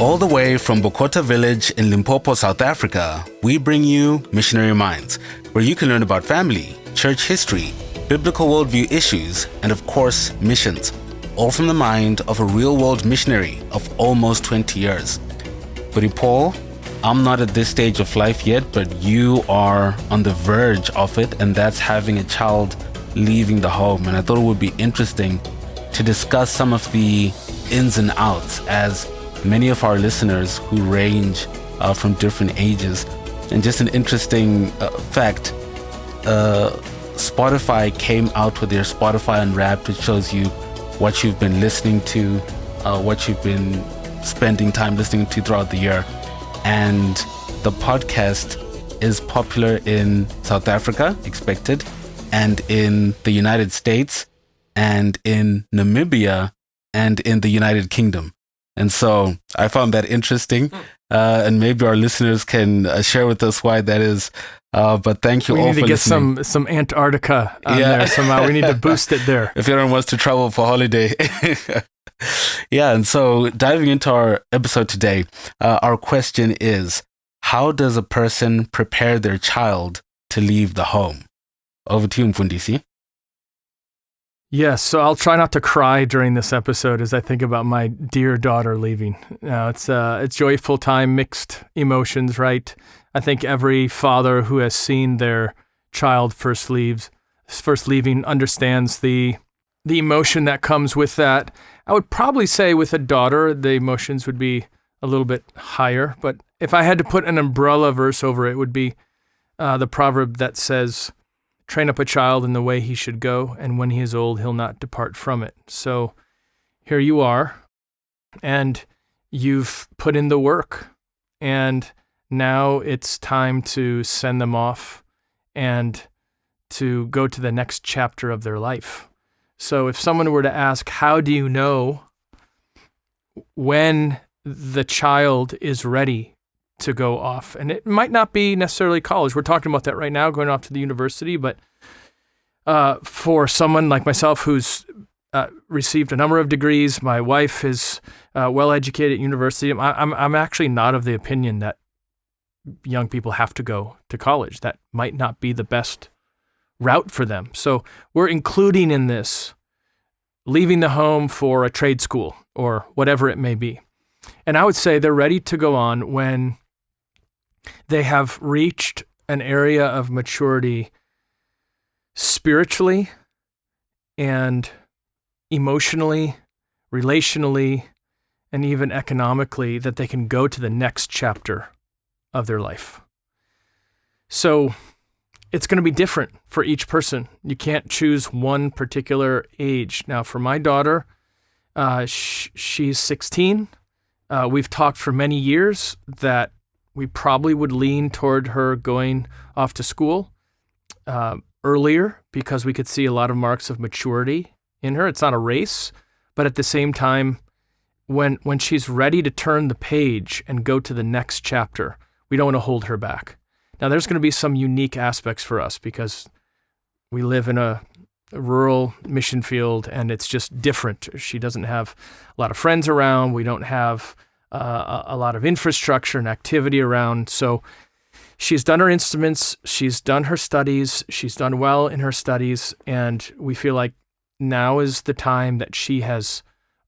All the way from Bokota village in Limpopo, South Africa, we bring you Missionary Minds, where you can learn about family, church history, biblical worldview issues, and of course, missions, all from the mind of a real-world missionary of almost 20 years. But Paul, I'm not at this stage of life yet, but you are on the verge of it, and that's having a child leaving the home. And I thought it would be interesting to discuss some of the ins and outs, as many of our listeners who range from different ages. And just an interesting fact, Spotify came out with their Spotify Unwrapped, which shows you what you've been listening to, what you've been spending time listening to throughout the year. And the podcast is popular in South Africa, expected, and in the United States, and in Namibia, and in the United Kingdom. And so I found that interesting, and maybe our listeners can share with us why that is. But thank you all for listening. We need to get some Antarctica on there somehow. We need to boost it there. If anyone wants to travel for holiday. Yeah, and so diving into our episode today, our question is, how does a person prepare their child to leave the home? Over to you, Mfundisi. Yes, so I'll try not to cry during this episode as I think about my dear daughter leaving. Now, it's joyful time, mixed emotions, right? I think every father who has seen their child first leaving understands the emotion that comes with that. I would probably say with a daughter, the emotions would be a little bit higher, but if I had to put an umbrella verse over it, would be the proverb that says, "Train up a child in the way he should go, and when he is old, he'll not depart from it." So here you are, and you've put in the work, and now it's time to send them off and to go to the next chapter of their life. So if someone were to ask, how do you know when the child is ready to go off? And it might not be necessarily college. We're talking about that right now, going off to the university. But for someone like myself who's received a number of degrees, my wife is well-educated at university, I'm actually not of the opinion that young people have to go to college. That might not be the best route for them. So we're including in this leaving the home for a trade school or whatever it may be. And I would say they're ready to go on when they have reached an area of maturity spiritually and emotionally, relationally, and even economically, that they can go to the next chapter of their life. So it's going to be different for each person. You can't choose one particular age. Now, for my daughter, she's 16. We've talked for many years that we probably would lean toward her going off to school earlier because we could see a lot of marks of maturity in her. It's not a race, but at the same time, when she's ready to turn the page and go to the next chapter, we don't want to hold her back. Now, there's going to be some unique aspects for us because we live in a rural mission field and it's just different. She doesn't have a lot of friends around. We don't have a lot of infrastructure and activity around. So she's done her instruments, she's done her studies, she's done well in her studies, and we feel like now is the time that she has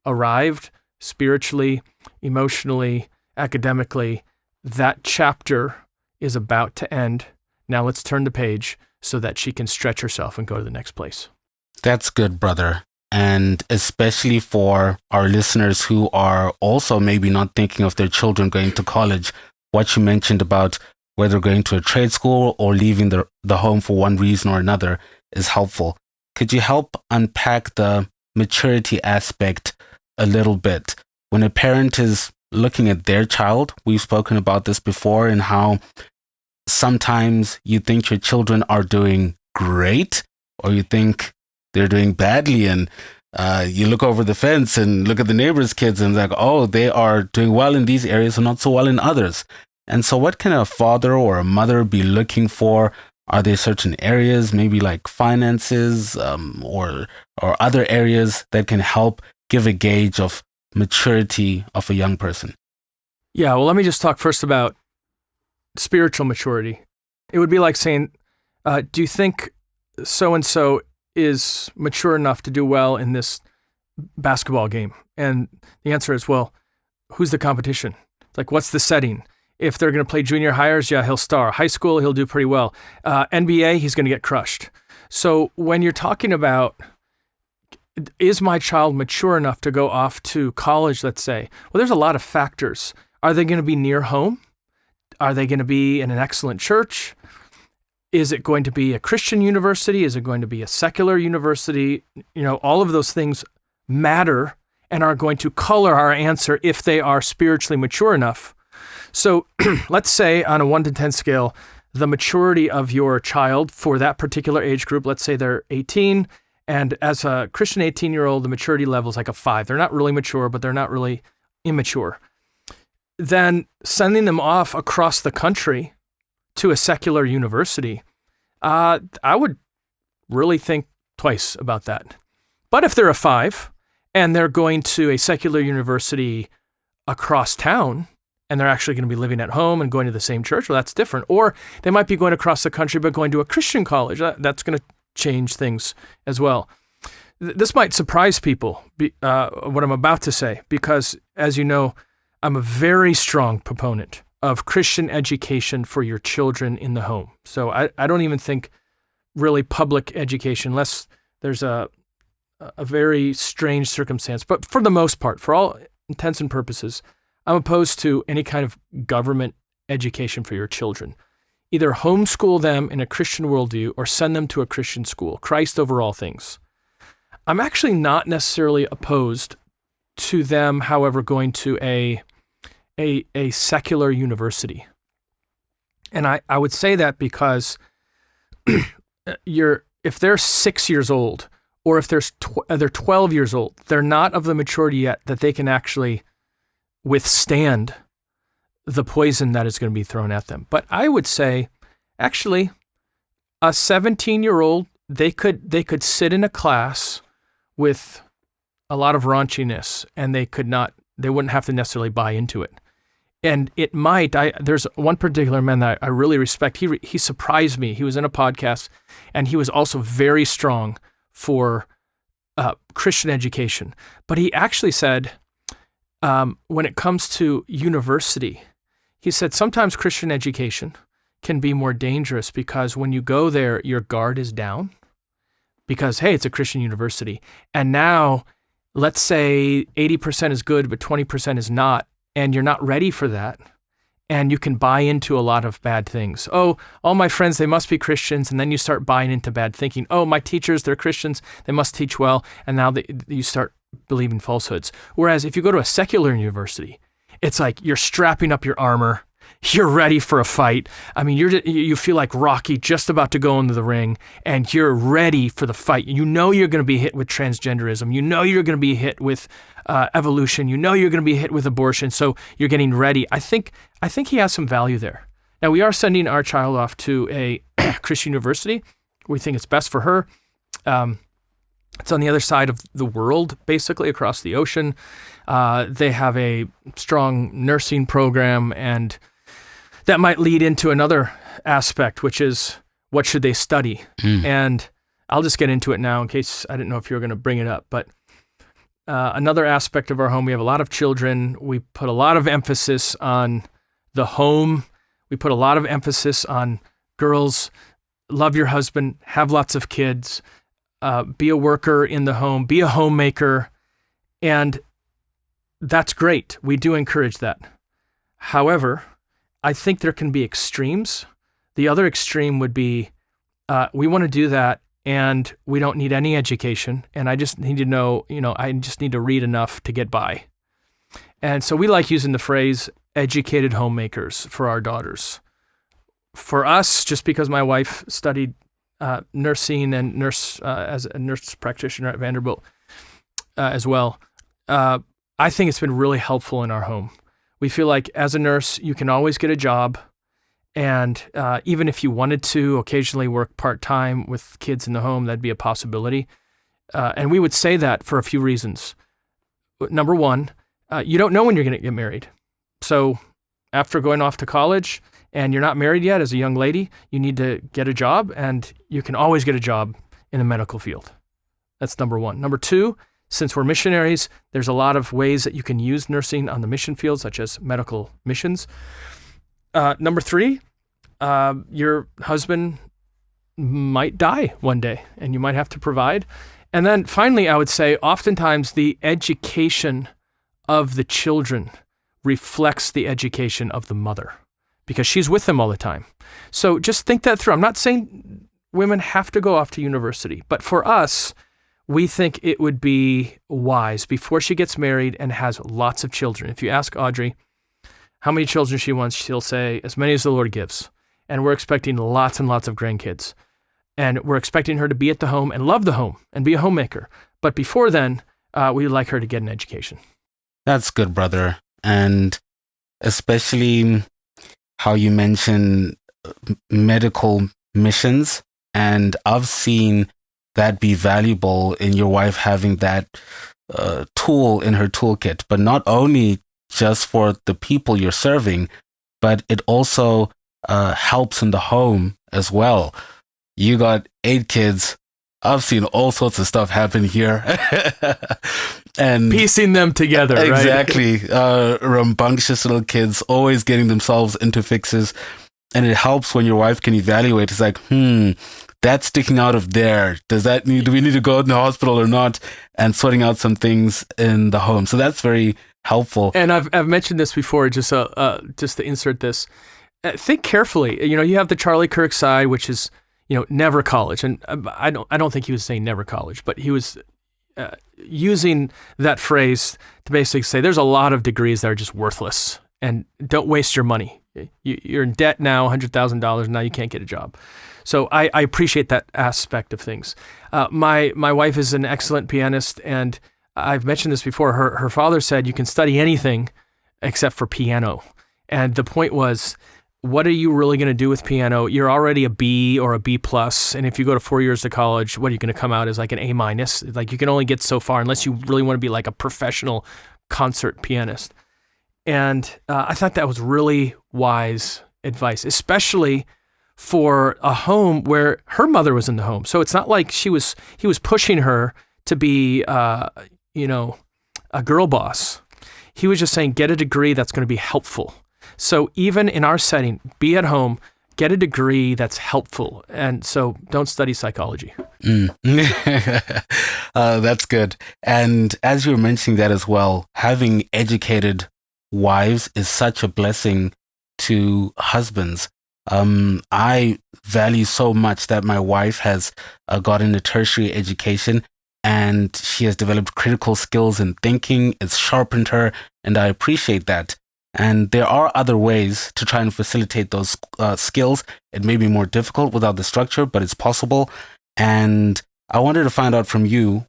arrived spiritually, emotionally, academically. That chapter is about to end. Now let's turn the page so that she can stretch herself and go to the next place. That's good, brother. And especially for our listeners who are also maybe not thinking of their children going to college, what you mentioned about whether going to a trade school or leaving the home for one reason or another is helpful. Could you help unpack the maturity aspect a little bit? When a parent is looking at their child, we've spoken about this before, and how sometimes you think your children are doing great, or you think they're doing badly, and you look over the fence and look at the neighbor's kids and like, oh, they are doing well in these areas and not so well in others. And so what can a father or a mother be looking for? Are there certain areas, maybe like finances or other areas that can help give a gauge of maturity of a young person? Yeah, well, let me just talk first about spiritual maturity. It would be like saying, do you think so-and-so is mature enough to do well in this basketball game? And the answer is, well, who's the competition? It's like, what's the setting? If they're going to play junior hires, yeah, he'll star. High school, he'll do pretty well. NBA, he's going to get crushed. So when you're talking about, is my child mature enough to go off to college, let's say? Well, there's a lot of factors. Are they going to be near home? Are they going to be in an excellent church? Is it going to be a Christian university? Is it going to be a secular university? All of those things matter and are going to color our answer if they are spiritually mature enough. So let's say on a 1 to 10 scale, the maturity of your child for that particular age group, let's say they're 18, and as a Christian 18-year-old, the maturity level is like a 5. They're not really mature, but they're not really immature. Then sending them off across the country to a secular university, I would really think twice about that. But if they're a 5 and they're going to a secular university across town, and they're actually going to be living at home and going to the same church, well, that's different. Or they might be going across the country, but going to a Christian college. That's going to change things as well. This might surprise people, what I'm about to say, because as you know, I'm a very strong proponent of Christian education for your children in the home. So I don't even think really public education, unless there's a very strange circumstance. But for the most part, for all intents and purposes, I'm opposed to any kind of government education for your children. Either homeschool them in a Christian worldview or send them to a Christian school. Christ over all things. I'm actually not necessarily opposed to them, however, going to a secular university. And I would say that because if they're 6 years old, or if they're 12 years old, they're not of the maturity yet that they can actually withstand the poison that is going to be thrown at them. But I would say, actually, a 17-year-old, they could sit in a class with a lot of raunchiness, and they wouldn't have to necessarily buy into it. And it might, there's one particular man that I really respect. He surprised me. He was in a podcast, and he was also very strong for Christian education. But he actually said, when it comes to university, he said sometimes Christian education can be more dangerous because when you go there, your guard is down because, hey, it's a Christian university. And now, let's say 80% is good, but 20% is not, and you're not ready for that. And you can buy into a lot of bad things. Oh, all my friends, they must be Christians. And then you start buying into bad thinking. Oh, my teachers, they're Christians. They must teach well. And now you start believing falsehoods. Whereas if you go to a secular university, it's like you're strapping up your armor. You're ready for a fight. I mean, you feel like Rocky just about to go into the ring, and you're ready for the fight. You know you're going to be hit with transgenderism. You know you're going to be hit with evolution. You know you're going to be hit with abortion. So you're getting ready. I think he has some value there. Now, we are sending our child off to a Christian university. We think it's best for her. It's on the other side of the world, basically across the ocean. They have a strong nursing program, and that might lead into another aspect, which is what should they study? And I'll just get into it now in case I didn't know if you were going to bring it up. But another aspect of our home, we have a lot of children. We put a lot of emphasis on the home. We put a lot of emphasis on girls, love your husband, have lots of kids, be a worker in the home, be a homemaker. And that's great. We do encourage that. However, I think there can be extremes. The other extreme would be, we want to do that and we don't need any education. And I just need to know, I just need to read enough to get by. And so we like using the phrase educated homemakers for our daughters. For us, just because my wife studied nursing and as a nurse practitioner at Vanderbilt as well, I think it's been really helpful in our home. We feel like as a nurse, you can always get a job. And even if you wanted to occasionally work part-time with kids in the home, that'd be a possibility. And we would say that for a few reasons. Number one, you don't know when you're going to get married. So after going off to college and you're not married yet as a young lady, you need to get a job, and you can always get a job in the medical field. That's number one. Number two, since we're missionaries, there's a lot of ways that you can use nursing on the mission field, such as medical missions. Number three, your husband might die one day and you might have to provide. And then finally, I would say oftentimes the education of the children reflects the education of the mother because she's with them all the time. So just think that through. I'm not saying women have to go off to university, but for us, we think it would be wise before she gets married and has lots of children. If you ask Audrey how many children she wants, she'll say as many as the Lord gives. And we're expecting lots and lots of grandkids. And we're expecting her to be at the home and love the home and be a homemaker. But before then, we'd like her to get an education. That's good, brother. And especially how you mention medical missions. And I've seen that be valuable in your wife having that tool in her toolkit, but not only just for the people you're serving, but it also helps in the home as well. You got 8 kids. I've seen all sorts of stuff happen here. And piecing them together, exactly. Rambunctious little kids always getting themselves into fixes. And it helps when your wife can evaluate. It's like, that's sticking out of there. Do we need to go in the hospital or not? And sorting out some things in the home. So that's very helpful. And I've mentioned this before, just to insert this. Think carefully. You have the Charlie Kirk side, which is, never college. And I don't think he was saying never college, but he was using that phrase to basically say there's a lot of degrees that are just worthless and don't waste your money. You're in debt now, $100,000, now you can't get a job. So I appreciate that aspect of things. My wife is an excellent pianist, and I've mentioned this before. Her father said you can study anything except for piano. And the point was, what are you really going to do with piano? You're already a B or a B plus, and if you go to 4 years to college, what are you going to come out as, like an A minus? Like, you can only get so far unless you really want to be like a professional concert pianist. And I thought that was really wise advice, especially for a home where her mother was in the home. So it's not like he was pushing her to be, a girl boss. He was just saying, get a degree that's going to be helpful. So even in our setting, be at home, get a degree that's helpful. And so don't study psychology. That's good. And as you were mentioning that as well, having educated wives is such a blessing to husbands. I value so much that my wife has gotten a tertiary education, and she has developed critical skills in thinking. It's sharpened her, and I appreciate that. And there are other ways to try and facilitate those skills. It may be more difficult without the structure, but it's possible. And I wanted to find out from you,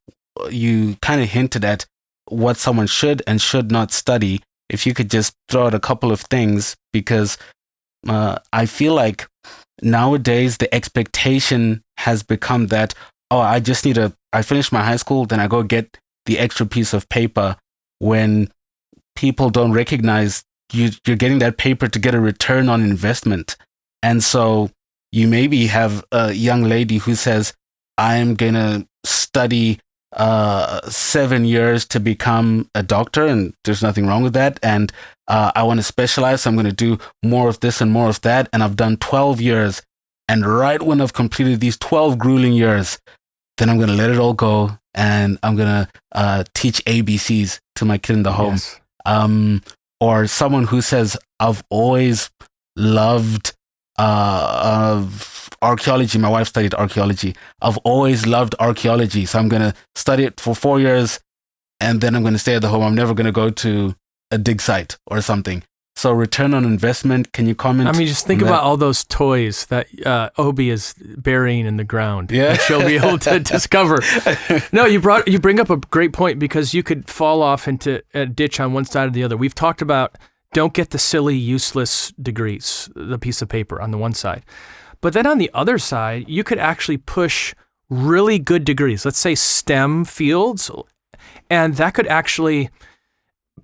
you kind of hinted at what someone should and should not study. If you could just throw out a couple of things, because I feel like nowadays the expectation has become that, I finish my high school, then I go get the extra piece of paper, when people don't recognize you're getting that paper to get a return on investment. And so you maybe have a young lady who says, I'm going to study 7 years to become a doctor, and there's nothing wrong with that. And I want to specialize, so I'm going to do more of this and more of that. And I've done 12 years. And right when I've completed these 12 grueling years, then I'm going to let it all go. And I'm going to teach ABCs to my kid in the home. Yes. Or someone who says, I've always loved archaeology. My wife studied archaeology. I've always loved archaeology. So I'm going to study it for 4 years, and then I'm going to stay at the home. I'm never going to go to a dig site or something. So return on investment, can you comment? I mean, just think about all those toys that Obi is burying in the ground. Yeah. That she'll be able to discover. No, you bring up a great point, because you could fall off into a ditch on one side or the other. We've talked about, don't get the silly, useless degrees, the piece of paper on the one side. But then on the other side, you could actually push really good degrees, let's say STEM fields, and that could actually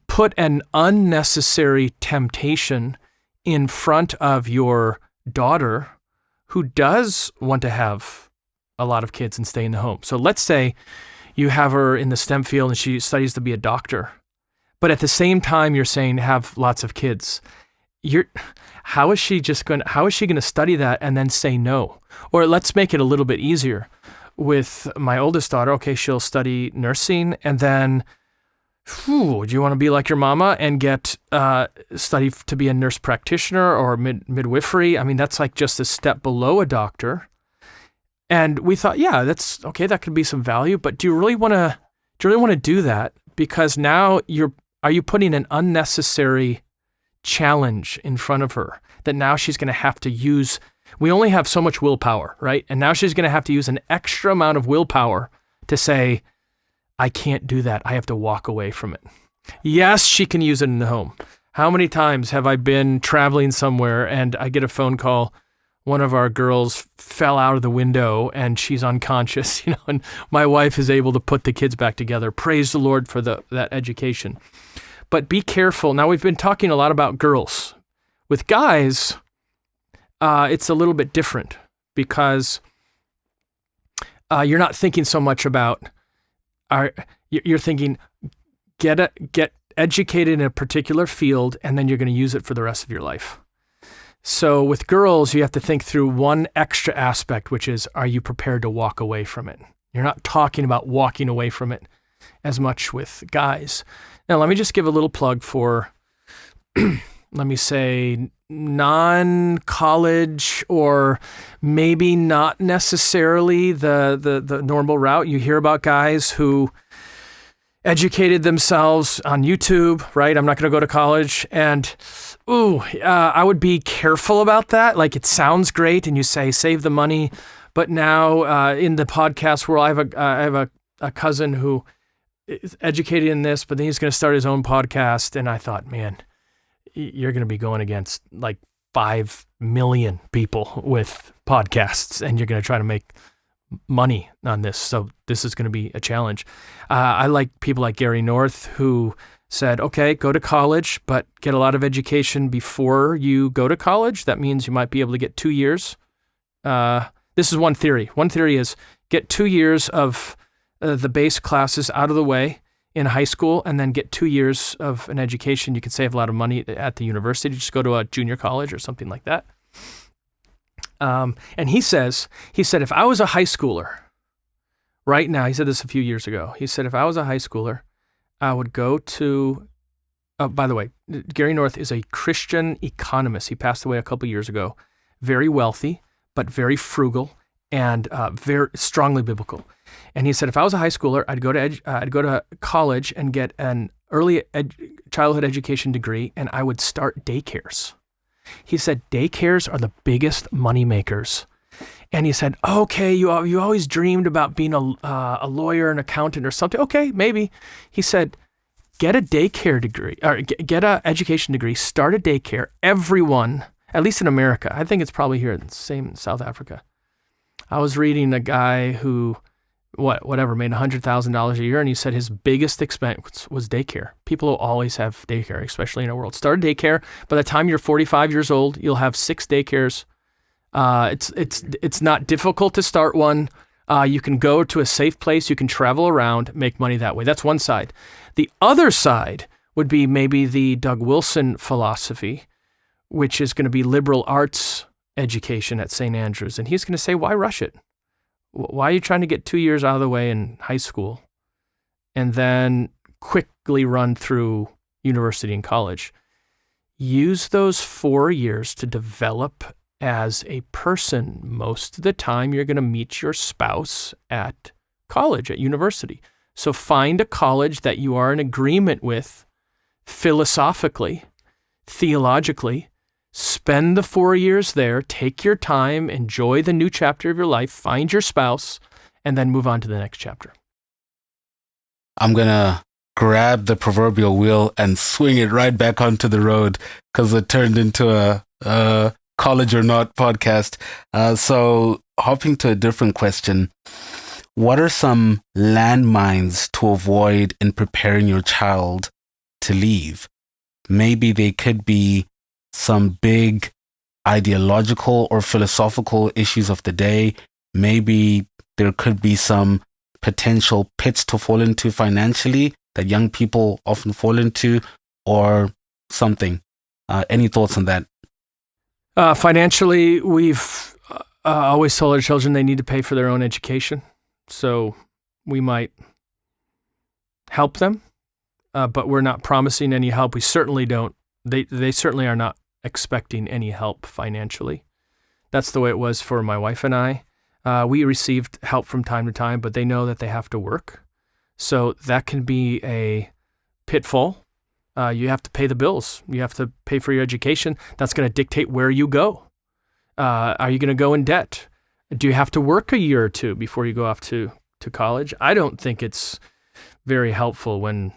put an unnecessary temptation in front of your daughter who does want to have a lot of kids and stay in the home. So let's say you have her in the STEM field and she studies to be a doctor, but at the same time you're saying have lots of kids. How is she going to study that and then say no? Or let's make it a little bit easier. With my oldest daughter, okay, she'll study nursing and then do you want to be like your mama and get study to be a nurse practitioner or midwifery? I mean, that's like just a step below a doctor. And we thought, yeah, that's okay. That could be some value. But do you really want to do that? Because now are you putting an unnecessary challenge in front of her that now she's going to have to use? We only have so much willpower, right? And now she's going to have to use an extra amount of willpower to say, I can't do that. I have to walk away from it. Yes, she can use it in the home. How many times have I been traveling somewhere and I get a phone call, one of our girls fell out of the window and she's unconscious, and my wife is able to put the kids back together. Praise the Lord for that education. But be careful. Now, we've been talking a lot about girls. With guys, it's a little bit different because you're not thinking so much about, you're thinking, get educated in a particular field, and then you're going to use it for the rest of your life. So with girls, you have to think through one extra aspect, which is, are you prepared to walk away from it? You're not talking about walking away from it as much with guys. Now, let me just give a little plug for, let me say, non-college or maybe not necessarily the normal route. You hear about guys who educated themselves on YouTube, right? I'm not going to go to college. And, I would be careful about that. Like, it sounds great and you say, save the money. But now in the podcast world, I have a cousin who is educated in this, but then he's going to start his own podcast. And I thought, man, you're going to be going against like 5 million people with podcasts and you're going to try to make money on this. So this is going to be a challenge. I like people like Gary North who said, okay, go to college, but get a lot of education before you go to college. That means you might be able to get 2 years. This is one theory. One theory is get 2 years of the base classes out of the way in high school and then get 2 years of an education. You can save a lot of money at the university. Just go to a junior college or something like that. And he said, if I was a high schooler right now, he said this a few years ago. He said, if I was a high schooler, I would go to, by the way, Gary North is a Christian economist. He passed away a couple years ago. Very wealthy, but very frugal and very strongly biblical. And he said, if I was a high schooler, I'd go to college and get an early childhood education degree, and I would start daycares. He said, daycares are the biggest money makers. And he said, okay, you always dreamed about being a lawyer, an accountant or something. Okay, maybe. He said, get a daycare degree, or get an education degree, start a daycare. Everyone, at least in America, I think it's probably here, same in South Africa. I was reading a guy who, made $100,000 a year, and he said his biggest expense was daycare. People will always have daycare, especially in our world. Start a daycare. By the time you're 45 years old, you'll have 6 daycares. It's not difficult to start one. You can go to a safe place. You can travel around, make money that way. That's one side. The other side would be maybe the Doug Wilson philosophy, which is going to be liberal arts education at St. Andrews. And he's going to say, why rush it? Why are you trying to get 2 years out of the way in high school and then quickly run through university and college? Use those 4 years to develop as a person. Most of the time, you're going to meet your spouse at college, at university. So find a college that you are in agreement with philosophically, theologically. Spend the 4 years there, take your time, enjoy the new chapter of your life, find your spouse, and then move on to the next chapter. I'm going to grab the proverbial wheel and swing it right back onto the road because it turned into a college or not podcast. So hopping to a different question, what are some landmines to avoid in preparing your child to leave. Maybe there could be some big ideological or philosophical issues of the day. Maybe there could be some potential pits to fall into financially that young people often fall into, or something. Any thoughts on that? Financially, we've always told our children they need to pay for their own education. So we might help them, but we're not promising any help. We certainly don't. They certainly are not expecting any help financially. That's the way it was for my wife and I. We received help from time to time, but they know that they have to work. So that can be a pitfall. You have to pay the bills. You have to pay for your education. That's going to dictate where you go. Are you going to go in debt? Do you have to work a year or two before you go off to college? I don't think it's very helpful when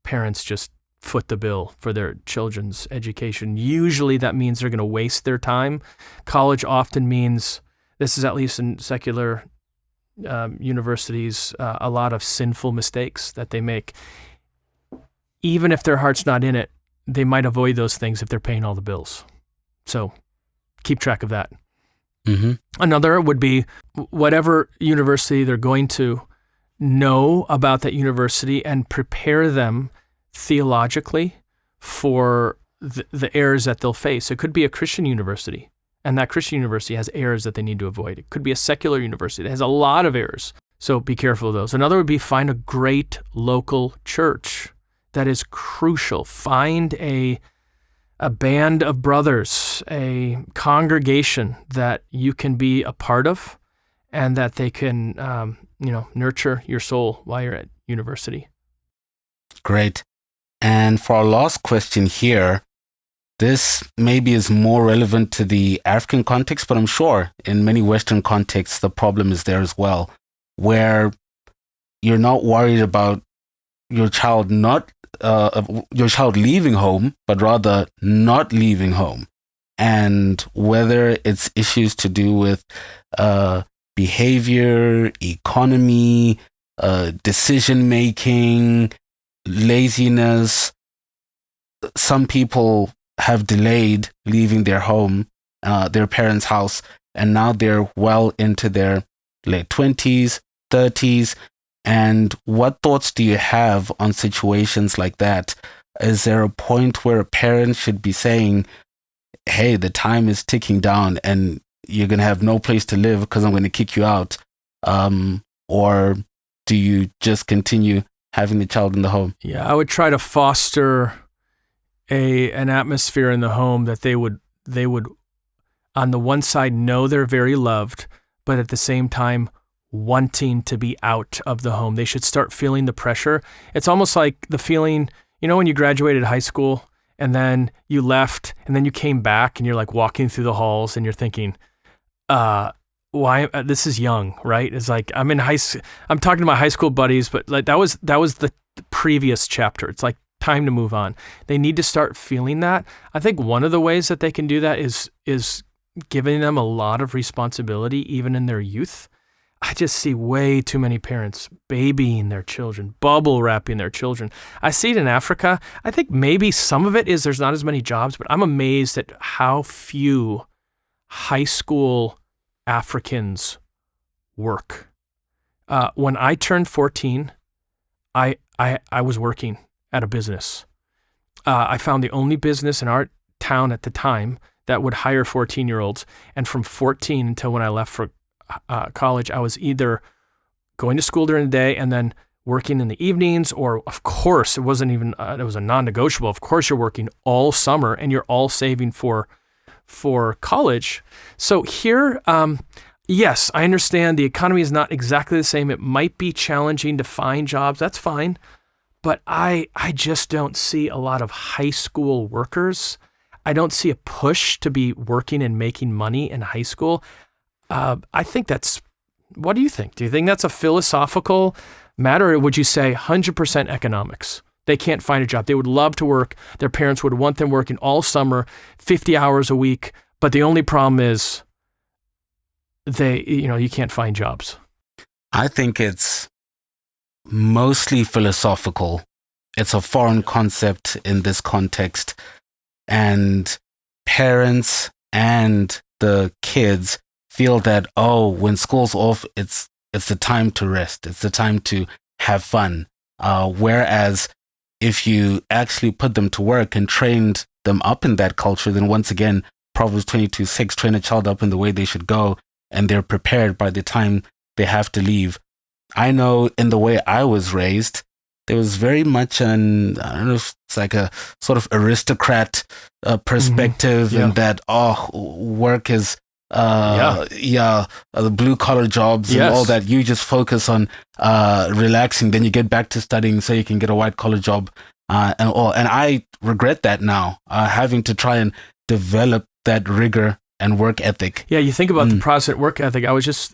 parents just foot the bill for their children's education. Usually that means they're going to waste their time. College often means, this is at least in secular universities, a lot of sinful mistakes that they make. Even if their heart's not in it, they might avoid those things if they're paying all the bills. So keep track of that. Mm-hmm. Another would be whatever university they're going to, know about that university and prepare them theologically for the errors that they'll face. It could be a Christian university, and that Christian university has errors that they need to avoid. It could be a secular university that has a lot of errors, so be careful of those. Another would be find a great local church. That is crucial. Find a band of brothers, a congregation that you can be a part of, and that they can, nurture your soul while you're at university. Great. And for our last question here, this maybe is more relevant to the African context, but I'm sure in many Western contexts, the problem is there as well, where you're not worried about your child leaving home, but rather not leaving home. And whether it's issues to do with behavior, economy, decision making, laziness. Some people have delayed leaving their home, their parents' house, and now they're well into their late 20s, 30s. And what thoughts do you have on situations like that? Is there a point where a parent should be saying, hey, the time is ticking down and you're going to have no place to live because I'm going to kick you out? Or do you just continue having the child in the home? Yeah, I would try to foster an atmosphere in the home that they would on the one side know they're very loved, but at the same time wanting to be out of the home. They should start feeling the pressure. It's almost like the feeling, when you graduated high school and then you left and then you came back and you're like walking through the halls and you're thinking, why this is young, right? It's like I'm talking to my high school buddies, but like that was the previous chapter. It's like time to move on. They need to start feeling that. I think one of the ways that they can do that is giving them a lot of responsibility even in their youth. I just see way too many parents babying their children, bubble wrapping their children. I see it in Africa. I think maybe some of it is there's not as many jobs, but I'm amazed at how few high school Africans work. When I turned 14, I was working at a business. I found the only business in our town at the time that would hire 14-year-olds. And from 14 until when I left for college, I was either going to school during the day and then working in the evenings, or of course, it wasn't even, it was a non-negotiable. Of course, you're working all summer and you're all saving for college. So here, yes, I understand the economy is not exactly the same. It might be challenging to find jobs. That's fine. But I just don't see a lot of high school workers. I don't see a push to be working and making money in high school. I think what do you think? Do you think that's a philosophical matter, or would you say 100% economics? They can't find a job. They would love to work. Their parents would want them working all summer, 50 hours a week. But the only problem is you can't find jobs. I think it's mostly philosophical. it's a foreign concept in this context, and parents and the kids feel that, oh, when school's off, it's the time to rest, it's the time to have fun. Whereas if you actually put them to work and trained them up in that culture, then once again, Proverbs 22:6, train a child up in the way they should go, and they're prepared by the time they have to leave. I know in the way I was raised, there was very much I don't know if it's like a sort of aristocrat perspective, in that, work is, the blue collar jobs and all that. You just focus on relaxing, then you get back to studying so you can get a white collar job and all. And I regret that now, having to try and develop that rigor and work ethic. Yeah, you think about the Protestant work ethic. I was just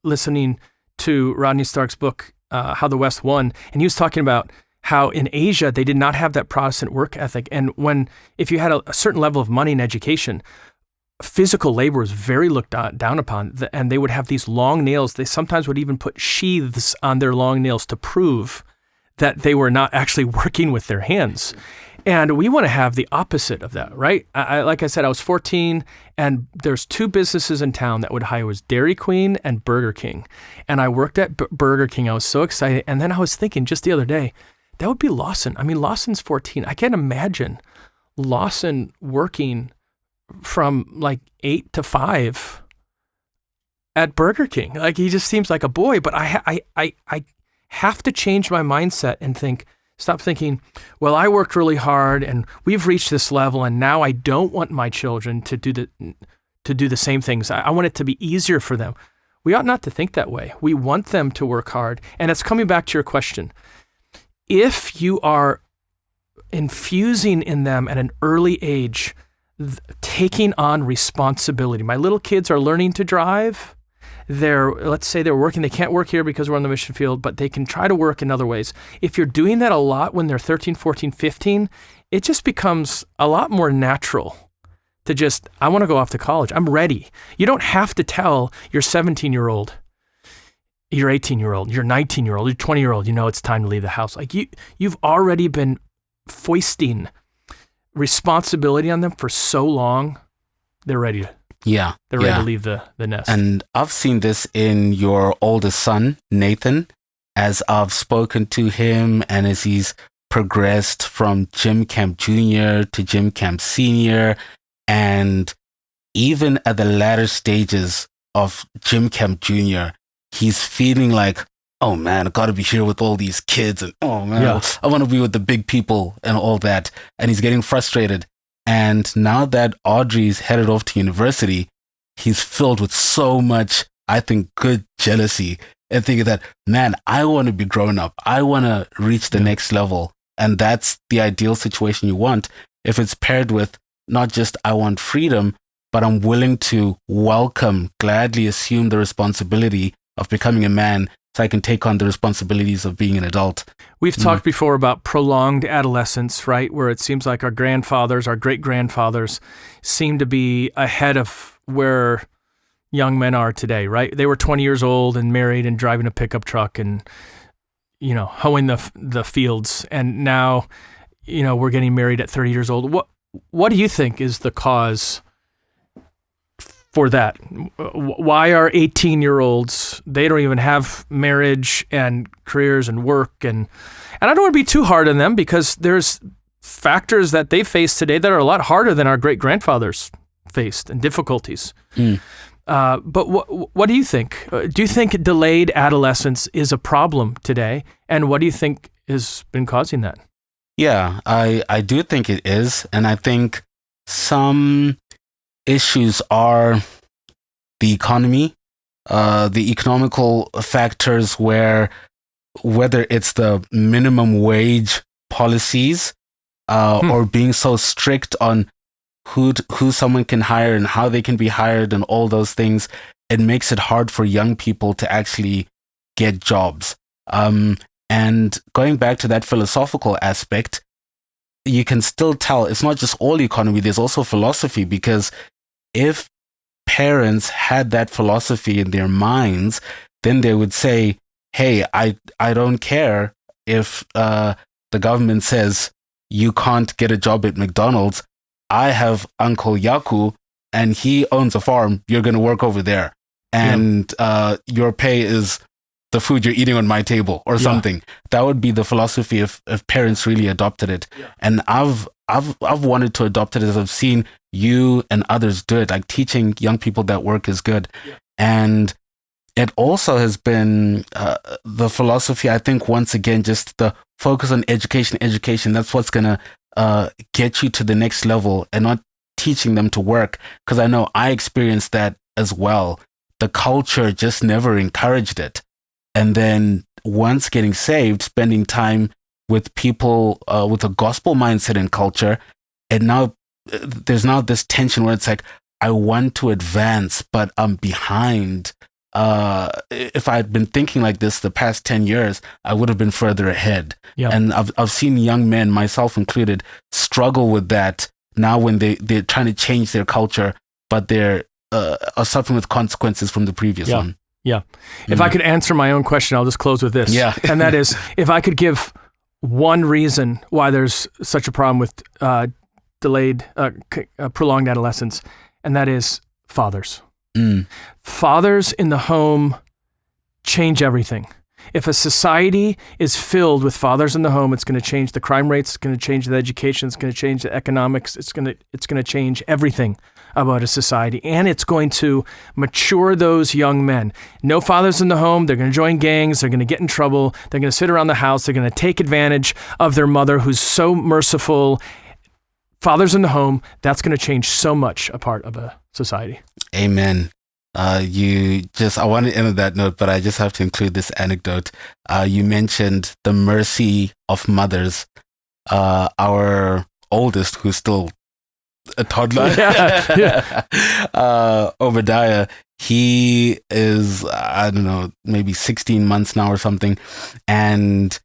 listening to Rodney Stark's book, How the West Won, and he was talking about how in Asia they did not have that Protestant work ethic. And if you had a certain level of money and education, physical labor was very looked down upon, and they would have these long nails. They sometimes would even put sheaths on their long nails to prove that they were not actually working with their hands. And we want to have the opposite of that, right? Like I said, I was 14, and there's two businesses in town that would hire. It was Dairy Queen and Burger King. And I worked at Burger King. I was so excited. And then I was thinking just the other day, that would be Lawson. I mean, Lawson's 14. I can't imagine Lawson working from like 8 to 5 at Burger King. Like, he just seems like a boy. But I have to change my mindset and stop thinking, well, I worked really hard and we've reached this level, and now I don't want my children to do the same things. I want it to be easier for them. We ought not to think that way. We want them to work hard. And it's coming back to your question. If you are infusing in them at an early age, taking on responsibility. My little kids are learning to drive. Let's say they're working. They can't work here because we're on the mission field, but they can try to work in other ways. If you're doing that a lot when they're 13, 14, 15, it just becomes a lot more natural to just, I want to go off to college. I'm ready. You don't have to tell your 17-year-old, your 18-year-old, your 19-year-old, your 20-year-old, it's time to leave the house. Like you've already been foisting responsibility on them for so long, they're ready to. Yeah. They're ready to leave the nest. And I've seen this in your oldest son, Nathan, as I've spoken to him and as he's progressed from Gym Camp Junior to Gym Camp Senior, and even at the latter stages of Gym Camp Junior, he's feeling like, oh man, I gotta be here with all these kids, and oh man, I want to be with the big people and all that. And he's getting frustrated. And now that Audrey's headed off to university, he's filled with so much, I think, good jealousy and thinking that, man, I want to be grown up. I want to reach the next level. And that's the ideal situation you want. If it's paired with not just I want freedom, but I'm willing to gladly assume the responsibility of becoming a man so I can take on the responsibilities of being an adult. We've talked before about prolonged adolescence, right? Where it seems like our grandfathers, our great-grandfathers seem to be ahead of where young men are today, right? They were 20 years old and married and driving a pickup truck and, hoeing the fields. And now, we're getting married at 30 years old. What do you think is the cause for that? Why are 18-year-olds, they don't even have marriage and careers and work, and I don't want to be too hard on them because there's factors that they face today that are a lot harder than our great-grandfathers faced, and difficulties. But what do you think? Do you think delayed adolescence is a problem today? And what do you think has been causing that? Yeah, I do think it is. And I think some issues are the economy, the economical factors whether it's the minimum wage policies or being so strict on who someone can hire and how they can be hired and all those things, it makes it hard for young people to actually get jobs. And going back to that philosophical aspect, you can still tell it's not just all economy, there's also philosophy, because if parents had that philosophy in their minds, then they would say, hey, I don't care if the government says you can't get a job at McDonald's. I have Uncle Yaku and he owns a farm. You're going to work over there. And your pay is the food you're eating on my table or something. That would be the philosophy if parents really adopted it. And I've wanted to adopt it as I've seen you and others do it, like teaching young people that work is good. And it also has been the philosophy, I think, once again, just the focus on education. That's what's going to get you to the next level, and not teaching them to work. Because I know I experienced that as well. The culture just never encouraged it. And then once getting saved, spending time with people with a gospel mindset and culture, and now there's now this tension where it's like, I want to advance, but I'm behind. If I had been thinking like this the past 10 years, I would have been further ahead. And I've seen young men, myself included, struggle with that now when they're trying to change their culture, but they're are suffering with consequences from the previous one. If I could answer my own question, I'll just close with this. And that is, if I could give one reason why there's such a problem with prolonged adolescence, and that is fathers. Fathers in the home change everything. If a society is filled with fathers in the home, it's going to change the crime rates, it's going to change the education, it's going to change the economics, it's going to change everything about a society, and it's going to mature those young men. No fathers in the home, they're going to join gangs, they're going to get in trouble, they're going to sit around the house, they're going to take advantage of their mother who's so merciful. Fathers in the home, that's going to change so much a part of a society. Amen. I want to end on that note, but I just have to include this anecdote. You mentioned the mercy of mothers. Our oldest, who's still a toddler, Obadiah, he is, I don't know, maybe 16 months now or something. And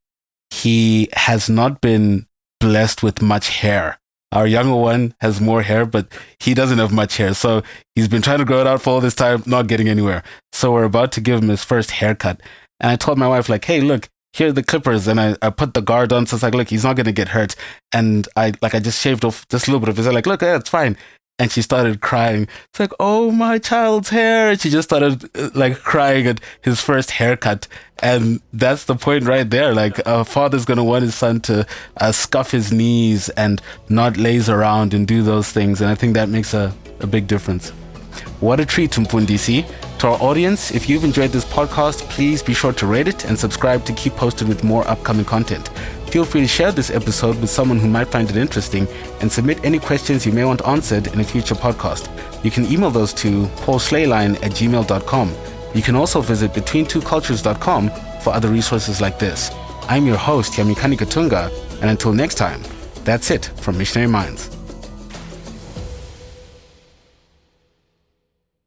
he has not been blessed with much hair. Our younger one has more hair, but he doesn't have much hair. So he's been trying to grow it out for all this time, not getting anywhere. So we're about to give him his first haircut. And I told my wife, like, hey, look, here are the clippers. And I put the guard on. So it's like, look, he's not going to get hurt. And I just shaved off just a little bit of his hair. Like, look, yeah, it's fine. And she started crying. It's like, oh, my child's hair. And she just started like crying at his first haircut. And that's the point right there. Like, a father's going to want his son to scuff his knees and not laze around and do those things. And I think that makes a big difference. What a treat, Mfundisi. To our audience, if you've enjoyed this podcast, please be sure to rate it and subscribe to keep posted with more upcoming content. Feel free to share this episode with someone who might find it interesting, and submit any questions you may want answered in a future podcast. You can email those to paulschleiline@gmail.com. You can also visit betweentwocultures.com for other resources like this. I'm your host, Yamikani Katunga, and until next time, that's it from Missionary Minds.